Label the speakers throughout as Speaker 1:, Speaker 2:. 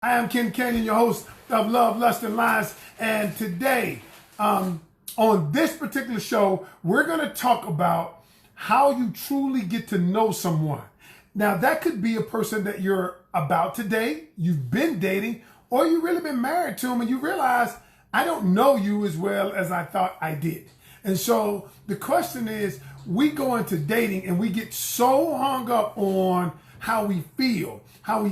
Speaker 1: I am Ken Canion, your host of Love, Lust, and Lies. And today, on this particular show, we're going to talk about how you truly get to know someone. Now, that could be a person that you're about to date, you've been dating, or you've really been married to them and you realize, I don't know you as well as I thought I did. And so the question is, we go into dating and we get so hung up on how we feel, how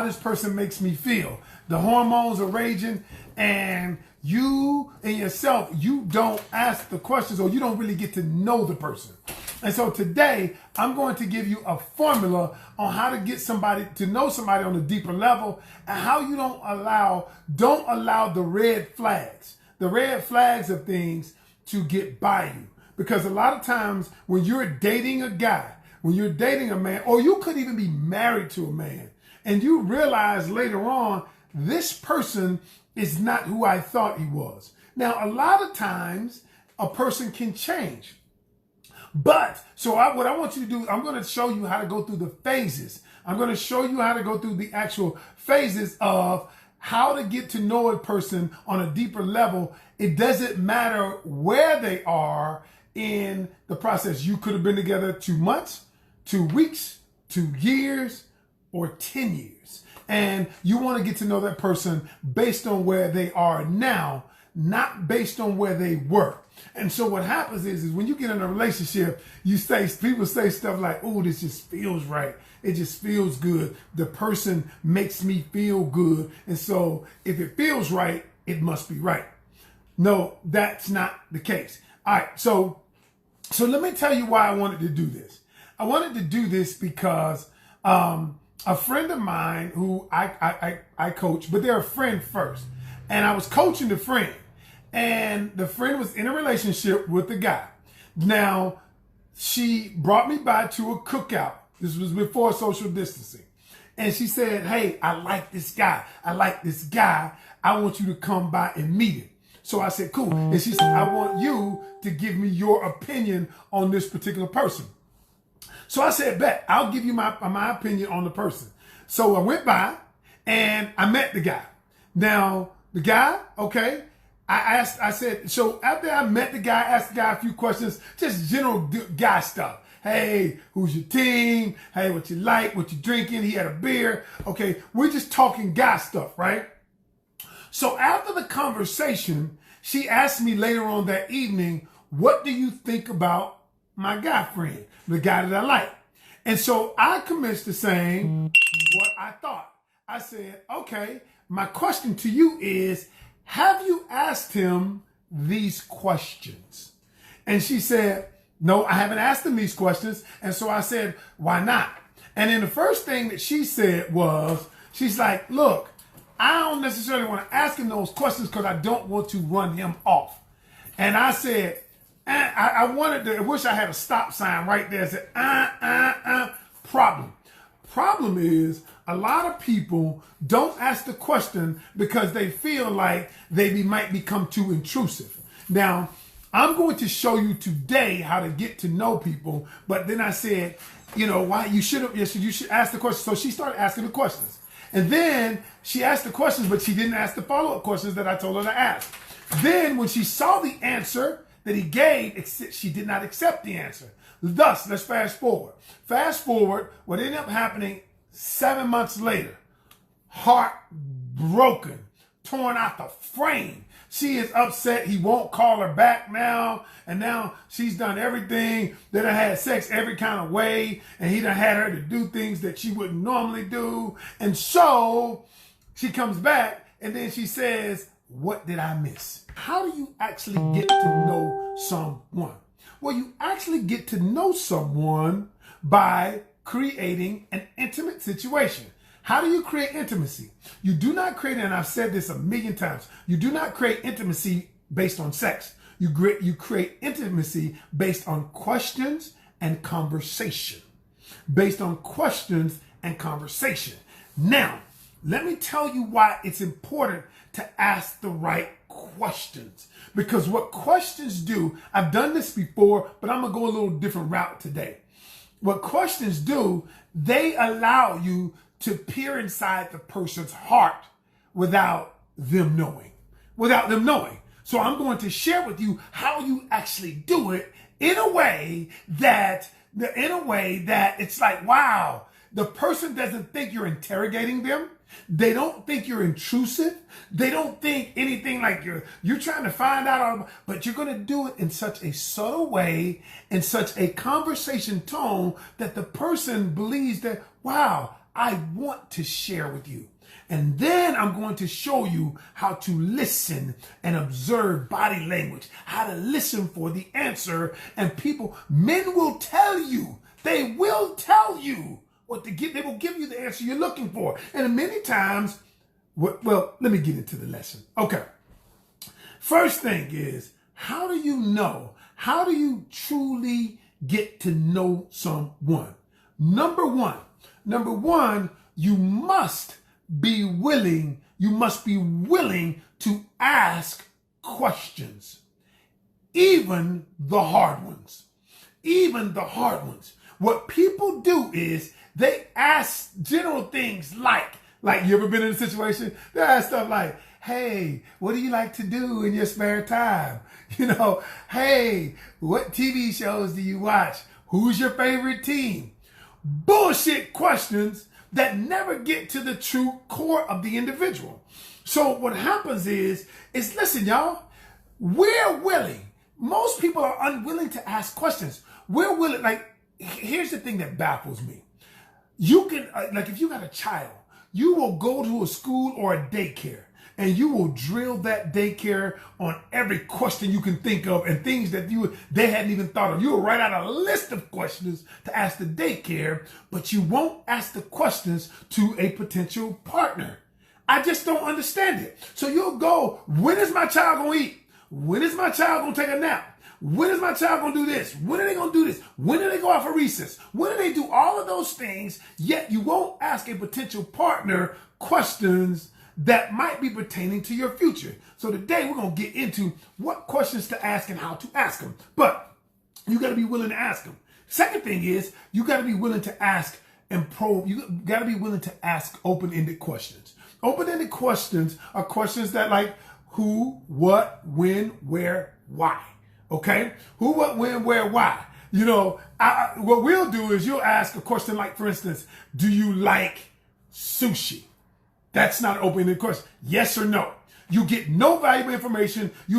Speaker 1: this person makes me feel. The hormones are raging and you and yourself, you don't ask the questions or you don't really get to know the person. And so today I'm going to give you a formula on how to get somebody to know somebody on a deeper level and how you don't allow the red flags of things to get by you. Because a lot of times when you're dating a guy, when you're dating a man, or you could even be married to a man, and you realize later on, this person is not who I thought he was. Now, a lot of times, a person can change. But, what I want you to do, I'm going to show you how to go through the phases. I'm going to show you how to go through the actual phases of how to get to know a person on a deeper level. It doesn't matter where they are in the process. You could have been together 2 months, 2 weeks, 2 years, or 10 years. And you want to get to know that person based on where they are now, not based on where they were. And so what happens is when you get in a relationship, people say stuff like, oh, this just feels right. It just feels good. The person makes me feel good. And so if it feels right, it must be right. No, that's not the case. All right. So let me tell you why I wanted to do this. I wanted to do this because a friend of mine who I coach, but they're a friend first. And I was coaching the friend. And the friend was in a relationship with the guy. Now, she brought me by to a cookout. This was before social distancing. And she said, hey, I like this guy. I want you to come by and meet him. So I said, cool. And she said, I want you to give me your opinion on this particular person. So I said, bet, I'll give you my opinion on the person. So I went by and I met the guy. Now, the guy, okay, I said, so after I met the guy, asked the guy a few questions, just general guy stuff. Hey, who's your team? Hey, what you like? What you drinking? He had a beer. Okay, we're just talking guy stuff, right? So after the conversation, she asked me later on that evening, what do you think about my guy friend, the guy that I like? And so I commenced to saying what I thought. I said, okay, my question to you is, have you asked him these questions? And she said, no, I haven't asked him these questions. And so I said, why not? And then the first thing that she said was, she's like, look, I don't necessarily want to ask him those questions because I don't want to run him off. And I said, I wish I had a stop sign right there that said, problem. Problem is, a lot of people don't ask the question because they feel like they might become too intrusive. Now, I'm going to show you today how to get to know people, but then I said, why you should ask the question. So she started asking the questions. And then she asked the questions, but she didn't ask the follow-up questions that I told her to ask. Then when she saw the answer that he gave, she did not accept the answer. Thus, let's fast forward. What ended up happening 7 months later, heart broken, torn out the frame. She is upset. He won't call her back now. And now she's done everything. They done had sex every kind of way. And he done had her to do things that she wouldn't normally do. And so she comes back and then she says, what did I miss? How do you actually get to know someone? Well, you actually get to know someone by creating an intimate situation. How do you create intimacy? You do not create, and I've said this a million times, you do not create intimacy based on sex. You create intimacy based on questions and conversation. Based on questions and conversation. Now, let me tell you why it's important to ask the right questions. Because what questions do, I've done this before, but I'm going to go a little different route today. What questions do, they allow you to peer inside the person's heart without them knowing. So I'm going to share with you how you actually do it in a way that it's like, wow, the person doesn't think you're interrogating them. They don't think you're intrusive. They don't think anything like you're trying to find out, but you're going to do it in such a subtle way, in such a conversation tone that the person believes that, wow, I want to share with you. And then I'm going to show you how to listen and observe body language, how to listen for the answer. And men will tell you, they will tell you what to get. They will give you the answer you're looking for. And many times, well, let me get into the lesson. Okay. First thing is, how do you know? How do you truly get to know someone? Number one, you must be willing to ask questions, even the hard ones. What people do is they ask general things like you ever been in a situation? They ask stuff like, hey, what do you like to do in your spare time? Hey, what TV shows do you watch? Who's your favorite team? Bullshit questions that never get to the true core of the individual. So what happens is listen, y'all, we're willing. Most people are unwilling to ask questions. We're willing. Here's the thing that baffles me. You can, if you got a child, you will go to a school or a daycare and you will drill that daycare on every question you can think of and things that they hadn't even thought of. You will write out a list of questions to ask the daycare, but you won't ask the questions to a potential partner. I just don't understand it. So you'll go, when is my child going to eat? When is my child going to take a nap? When is my child going to do this? When are they going to do this? When do they go out for recess? When do they do all of those things? Yet you won't ask a potential partner questions that might be pertaining to your future. So today we're going to get into what questions to ask and how to ask them. But you got to be willing to ask them. Second thing is you got to be willing to ask and probe. You got to be willing to ask open-ended questions. Open-ended questions are questions that like who, what, when, where, why. Okay? Who, what, when, where, why. What we'll do is you'll ask a question like, for instance, do you like sushi? That's not an open-ended question. Yes or no. You get no valuable information. They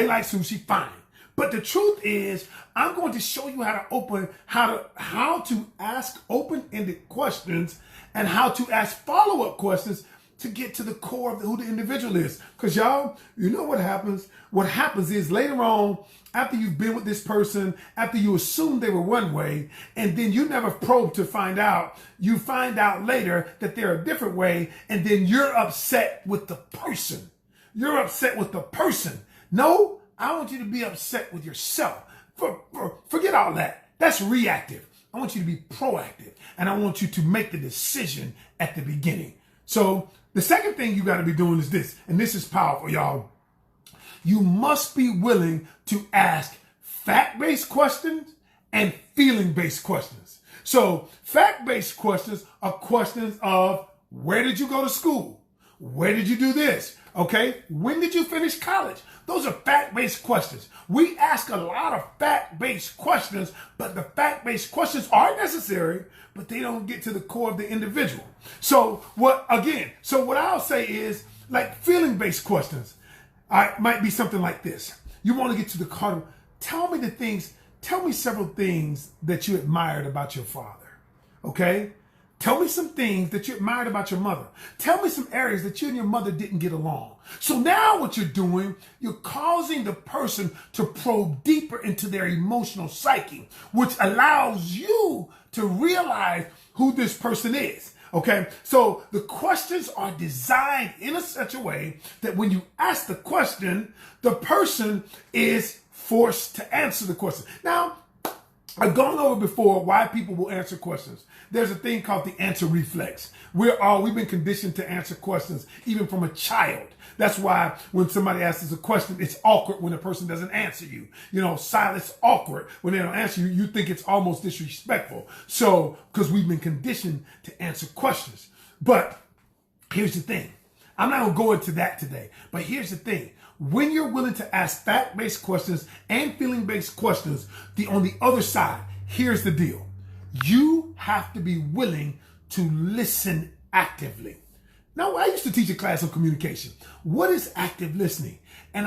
Speaker 1: like sushi, fine. But the truth is, I'm going to show you how to ask open-ended questions and how to ask follow-up questions to get to the core of who the individual is. Because y'all, you know what happens? What happens is later on, after you've been with this person, after you assume they were one way, and then you never probe to find out, you find out later that they're a different way, and then you're upset with the person. You're upset with the person. No, I want you to be upset with yourself. Forget all that. That's reactive. I want you to be proactive, and I want you to make the decision at the beginning. So the second thing you got to be doing is this, and this is powerful, y'all. You must be willing to ask fact-based questions and feeling-based questions. So fact-based questions are questions of where did you go to school? Where did you do this? Okay, when did you finish college? Those are fact-based questions. We ask a lot of fact-based questions, but the fact-based questions are necessary, but they don't get to the core of the individual. So what I'll say is like feeling-based questions. Might be something like this. You want to get to the core. Tell me several things that you admired about your father. Okay? Tell me some things that you admired about your mother. Tell me some areas that you and your mother didn't get along. So now what you're doing, you're causing the person to probe deeper into their emotional psyche, which allows you to realize who this person is. Okay, so the questions are designed in such a way that when you ask the question, the person is forced to answer the question. Now, I've gone over before why people will answer questions. There's a thing called the answer reflex. We've been conditioned to answer questions, even from a child. That's why when somebody asks us a question, it's awkward when a person doesn't answer you. Silence awkward. When they don't answer you, you think it's almost disrespectful. So, because we've been conditioned to answer questions. But here's the thing. I'm not going to go into that today. But here's the thing. When you're willing to ask fact-based questions and feeling-based questions, on the other side, here's the deal. You have to be willing to listen actively. Now, I used to teach a class on communication. What is active listening? And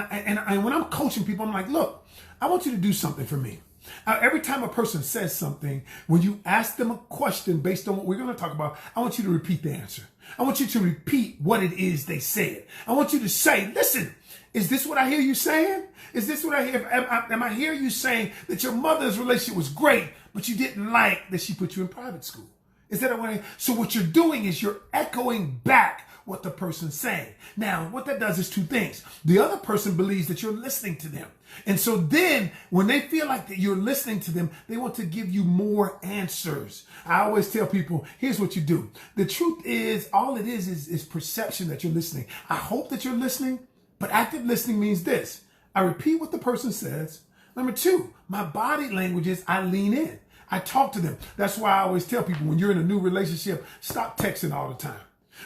Speaker 1: when I'm coaching people, I'm like, look, I want you to do something for me. Every time a person says something, when you ask them a question based on what we're going to talk about, I want you to repeat the answer. I want you to repeat what it is they said. I want you to say, listen, is this what I hear you saying? Is this what I hear? Am I hear you saying that your mother's relationship was great, but you didn't like that she put you in private school? Is that a way? So what you're doing is you're echoing back what the person's saying. Now, what that does is two things. The other person believes that you're listening to them. And so then when they feel like that you're listening to them, they want to give you more answers. I always tell people, here's what you do. The truth is, all it is perception that you're listening. I hope that you're listening, but active listening means this. I repeat what the person says. Number two, my body language is I lean in. I talk to them. That's why I always tell people when you're in a new relationship, stop texting all the time.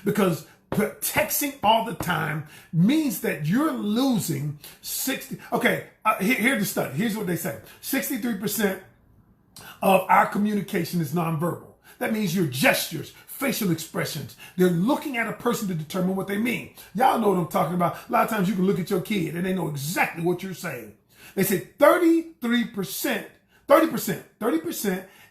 Speaker 1: Because texting all the time means that you're losing 60. Okay, here's the study. Here's what they say. 63% of our communication is nonverbal. That means your gestures, facial expressions. They're looking at a person to determine what they mean. Y'all know what I'm talking about. A lot of times you can look at your kid and they know exactly what you're saying. They say 30%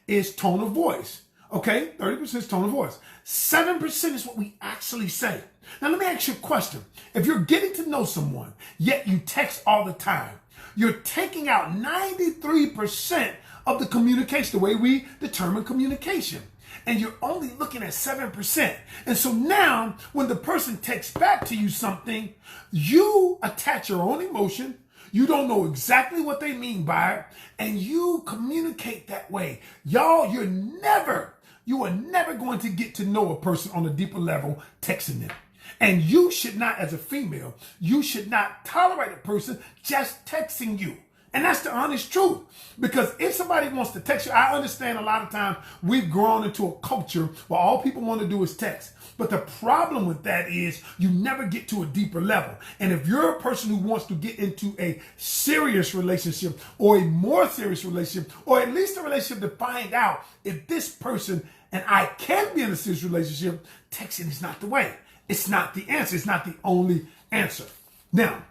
Speaker 1: is tone of voice. Okay, 30% is tone of voice. 7% is what we actually say. Now, let me ask you a question. If you're getting to know someone, yet you text all the time, you're taking out 93% of the communication, the way we determine communication. And you're only looking at 7%. And so now, when the person texts back to you something, you attach your own emotion. You don't know exactly what they mean by it, and you communicate that way. Y'all, you are never going to get to know a person on a deeper level texting them. And you should not, as a female, you should not tolerate a person just texting you. And that's the honest truth. Because if somebody wants to text you, I understand a lot of times we've grown into a culture where all people want to do is text. But the problem with that is you never get to a deeper level. And if you're a person who wants to get into a serious relationship or a more serious relationship, or at least a relationship to find out if this person and I can be in a serious relationship, texting is not the way. It's not the answer. It's not the only answer. Now,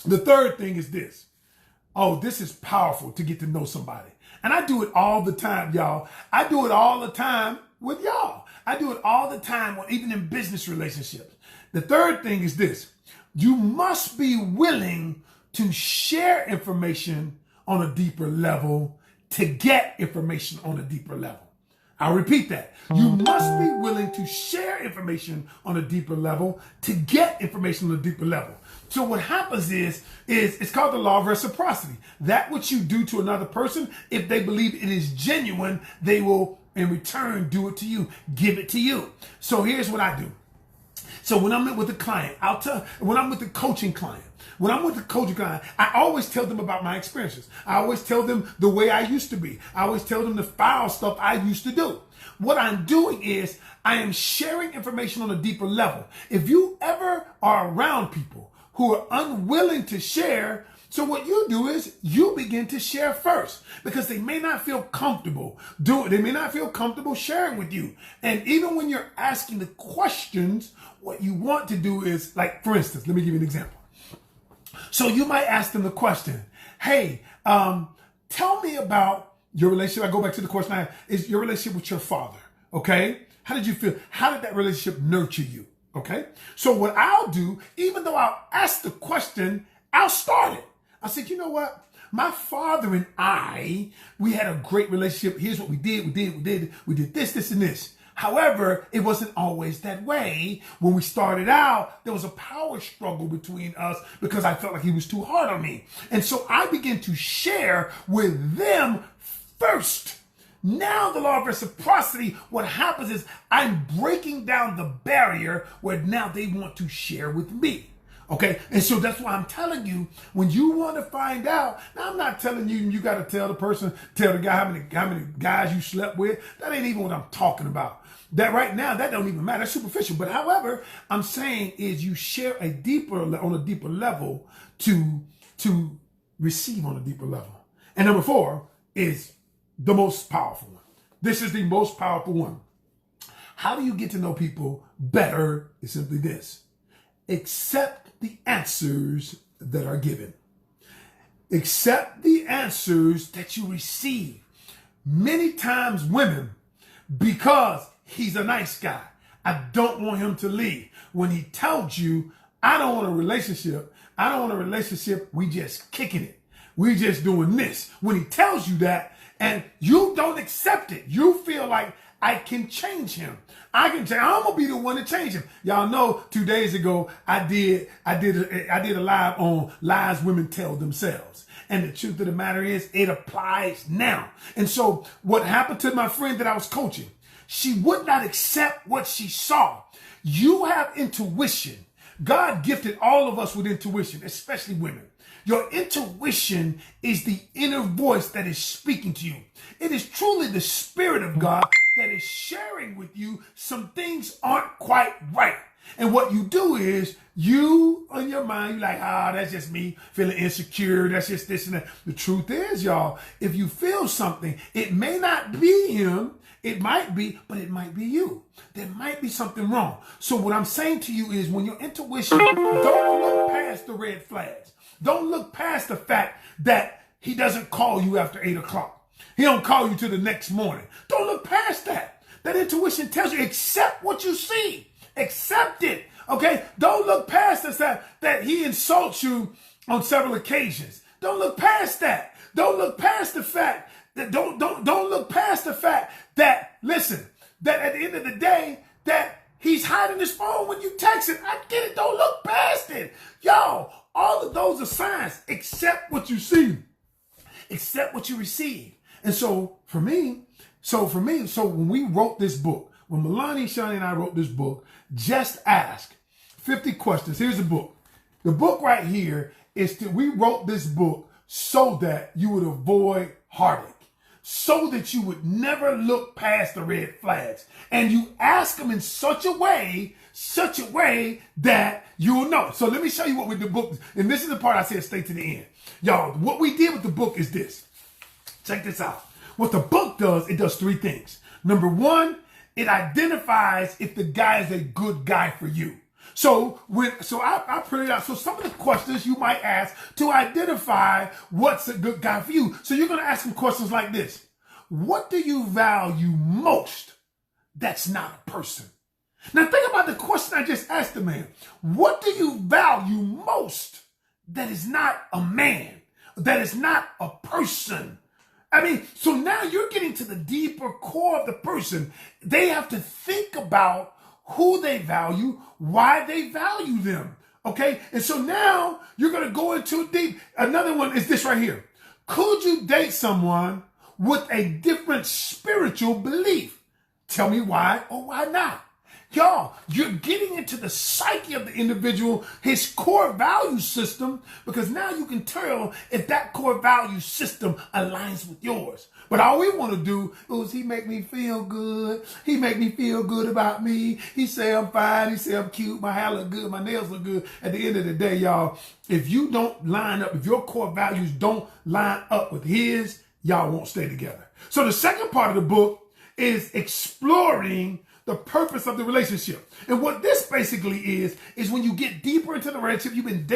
Speaker 1: the third thing is this. Oh, this is powerful to get to know somebody. And I do it all the time, y'all. I do it all the time with y'all. I do it all the time, even in business relationships. The third thing is this. You must be willing to share information on a deeper level to get information on a deeper level. I'll repeat that. You must be willing to share information on a deeper level to get information on a deeper level. So what happens is it's called the Law of Reciprocity. That which you do to another person, if they believe it is genuine, they will in return do it to you, give it to you. So here's what I do. So when I'm with a client, when I'm with the coaching client, I always tell them about my experiences. I always tell them the way I used to be. I always tell them the foul stuff I used to do. What I'm doing is I am sharing information on a deeper level. If you ever are around people who are unwilling to share, so what you do is you begin to share first because they may not feel comfortable they may not feel comfortable sharing with you. And even when you're asking the questions, what you want to do is, like, for instance, let me give you an example. So you might ask them the question, hey, tell me about your relationship. I go back to the question is your relationship with your father, okay? How did you feel? How did that relationship nurture you, okay? So what I'll do, even though I'll ask the question, I'll start it. I said, you know what? My father and we had a great relationship. Here's what we did. We did this, and this. However, it wasn't always that way. When we started out, there was a power struggle between us because I felt like he was too hard on me. And so I began to share with them first. Now the law of reciprocity, what happens is I'm breaking down the barrier where now they want to share with me. Okay, and so that's why I'm telling you, when you want to find out, now I'm not telling you got to tell the guy how many guys you slept with. That ain't even what I'm talking about. That right now, that don't even matter. That's superficial. But however, I'm saying is you share on a deeper level to receive on a deeper level. And number 4 is the most powerful one. This is the most powerful one. How do you get to know people better? Is simply this. Accept the answers that are given. Accept the answers that you receive. Many times women, because he's a nice guy, I don't want him to leave. When he tells you, I don't want a relationship, we just kicking it. We just doing this. When he tells you that and you don't accept it, you feel like I can change him. I'm gonna be the one to change him. Y'all know 2 days ago I did a live on lies women tell themselves. And the truth of the matter is it applies now. And so what happened to my friend that I was coaching, she would not accept what she saw. You have intuition. God gifted all of us with intuition, especially women. Your intuition is the inner voice that is speaking to you. It is truly the Spirit of God that is sharing with you some things aren't quite right. And what you do is you, in your mind, you're like, that's just me feeling insecure. That's just this and that. The truth is, y'all, if you feel something, it may not be him. It might be, but it might be you. There might be something wrong. So what I'm saying to you is when your intuition, don't look past the red flags. Don't look past the fact that he doesn't call you after 8 o'clock. He don't call you till the next morning. Don't look past that. That intuition tells you, accept what you see. Accept it. Okay? Don't look past the fact that he insults you on several occasions. Don't look past that. Don't look past the fact that don't look past the fact that, listen, that at the end of the day, that he's hiding his phone when you text it. I get it. Don't look past it. Y'all, all of those are signs. Accept what you see. Accept what you receive. And so for me, when we wrote this book, when Milani, Shani, and I wrote this book, Just Ask 50 Questions. Here's the book. The book right here is that we wrote this book so that you would avoid heartache, so that you would never look past the red flags. And you ask them in such a way that you will know. So let me show you what we did the book. And this is the part I said stay to the end. Y'all, what we did with the book is this. Check this out. What the book does, it does 3 things. Number 1, it identifies if the guy is a good guy for you. So I printed out. So some of the questions you might ask to identify what's a good guy for you. So you're going to ask him questions like this. What do you value most that's not a person? Now think about the question I just asked the man. What do you value most that is not a man, that is not a person? I mean, so now you're getting to the deeper core of the person. They have to think about who they value, why they value them. Okay? And so now you're going to go into deep. Another one is this right here. Could you date someone with a different spiritual belief? Tell me why or why not. Y'all, you're getting into the psyche of the individual, his core value system, because now you can tell if that core value system aligns with yours. But all we want to do is he make me feel good. He make me feel good about me. He say I'm fine. He say I'm cute. My hair look good. My nails look good. At the end of the day, y'all, if you don't line up, if your core values don't line up with his, y'all won't stay together. So the second part of the book is exploring the purpose of the relationship. And what this basically is when you get deeper into the relationship, you've been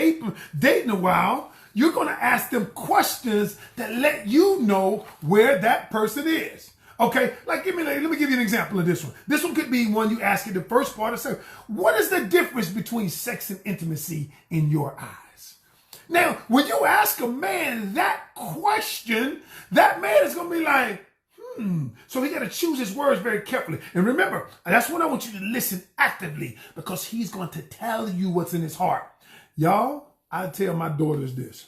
Speaker 1: dating a while, you're going to ask them questions that let you know where that person is. Okay, like let me give you an example of this one. This one could be one you ask in the first part of say, what is the difference between sex and intimacy in your eyes? Now, when you ask a man that question, that man is going to be like, So he got to choose his words very carefully. And remember, that's when I want you to listen actively, because he's going to tell you what's in his heart. Y'all, I tell my daughters this.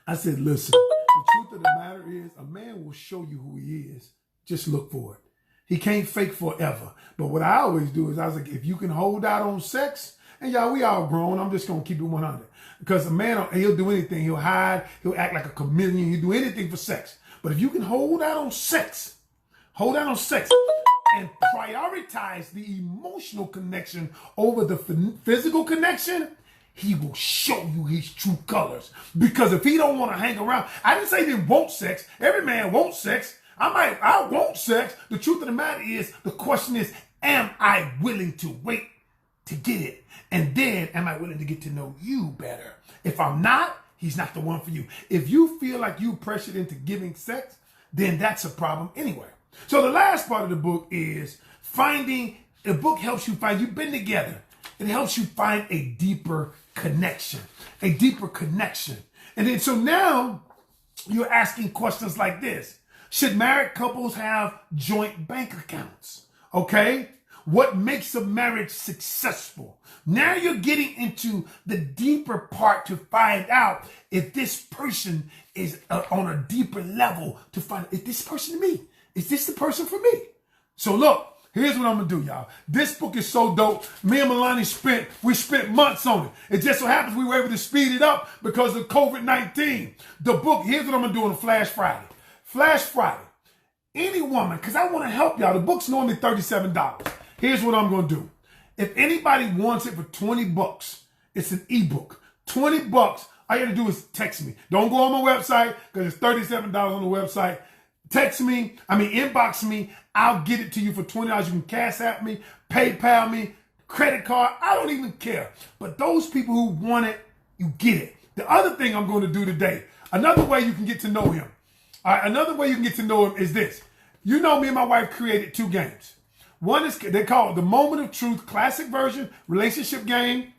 Speaker 1: I said, listen, the truth of the matter is a man will show you who he is. Just look for it. He can't fake forever. But what I always do is I was like, if you can hold out on sex, and y'all, we all grown, I'm just going to keep it 100. Because a man, he'll do anything. He'll hide. He'll act like a chameleon. He'll do anything for sex. But if you can hold out on sex, hold out on sex, and prioritize the emotional connection over the physical connection, he will show you his true colors. Because if he don't want to hang around, I didn't say he didn't want sex. Every man wants sex. I want sex. The truth of the matter is, the question is, am I willing to wait to get it? And then, am I willing to get to know you better? If I'm not, he's not the one for you. If you feel like you pressured into giving sex, then that's a problem anyway. So the last part of the book is the book helps you find, you've been together. It helps you find a deeper connection, And then, so now you're asking questions like this. Should married couples have joint bank accounts? Okay. What makes a marriage successful? Now you're getting into the deeper part to find out if this person is on a deeper level, to find, is this person me? Is this the person for me? So look, here's what I'm gonna do, y'all. This book is so dope. Me and Milani spent months on it. It just so happens we were able to speed it up because of COVID-19. The book, here's what I'm gonna do on a Flash Friday. Flash Friday. Any woman, because I want to help y'all. The book's normally $37. Here's what I'm going to do. If anybody wants it for $20, it's an ebook. $20, all you got to do is text me. Don't go on my website because it's $37 on the website. Inbox me. I'll get it to you for $20. You can Cash App me, PayPal me, credit card. I don't even care. But those people who want it, you get it. The other thing I'm going to do today, another way you can get to know him. All right, another way you can get to know him is this. You know, me and my wife created 2 games. One is, they call it the Moment of Truth Classic Version Relationship Game,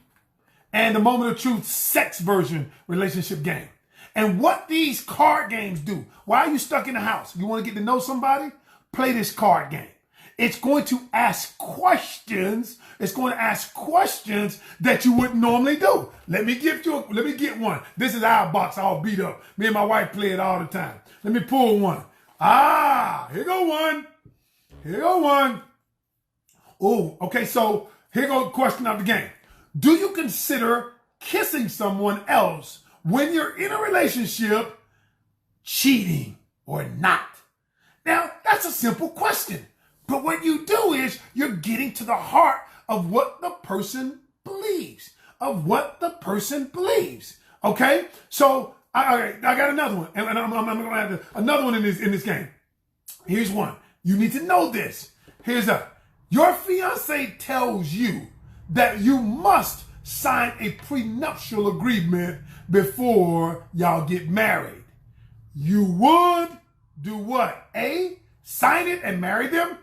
Speaker 1: and the Moment of Truth Sex Version Relationship Game. And what these card games do, why are you stuck in the house? You want to get to know somebody? Play this card game. It's going to ask questions. It's going to ask questions that you wouldn't normally do. Let me get one. This is our box all beat up. Me and my wife play it all the time. Let me pull one. Here go one. Oh, okay, so here goes the question of the game. Do you consider kissing someone else when you're in a relationship cheating or not? Now, that's a simple question. But what you do is you're getting to the heart of what the person believes. Okay? So I got another one. And I'm going to add another one in this game. Here's one. You need to know this. Your fiance tells you that you must sign a prenuptial agreement before y'all get married. You would do what? A, sign it and marry them.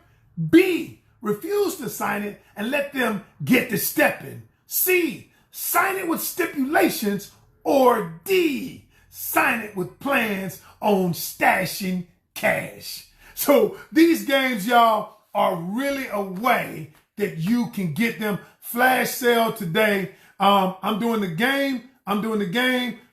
Speaker 1: B, refuse to sign it and let them get to stepping. C, sign it with stipulations. Or D, sign it with plans on stashing cash. So these games, y'all, are really a way that you can get them. Flash sale today. I'm doing the game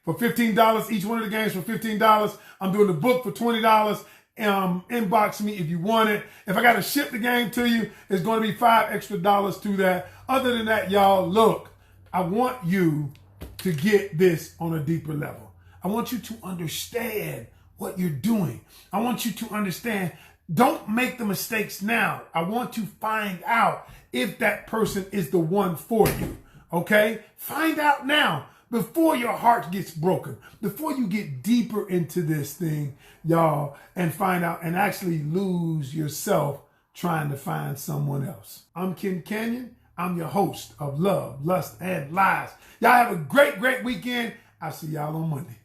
Speaker 1: for $15. Each one of the games for $15. I'm doing the book for $20. Inbox me if you want it. If I got to ship the game to you, it's going to be $5 extra to that. Other than that, y'all, look, I want you to get this on a deeper level. I want you to understand what you're doing. I want you to understand. Don't make the mistakes now. I want to find out if that person is the one for you. Okay? Find out now before your heart gets broken, before you get deeper into this thing, y'all, and find out and actually lose yourself trying to find someone else. I'm Ken Canion. I'm your host of Love, Lust, and Lies. Y'all have a great, great weekend. I'll see y'all on Monday.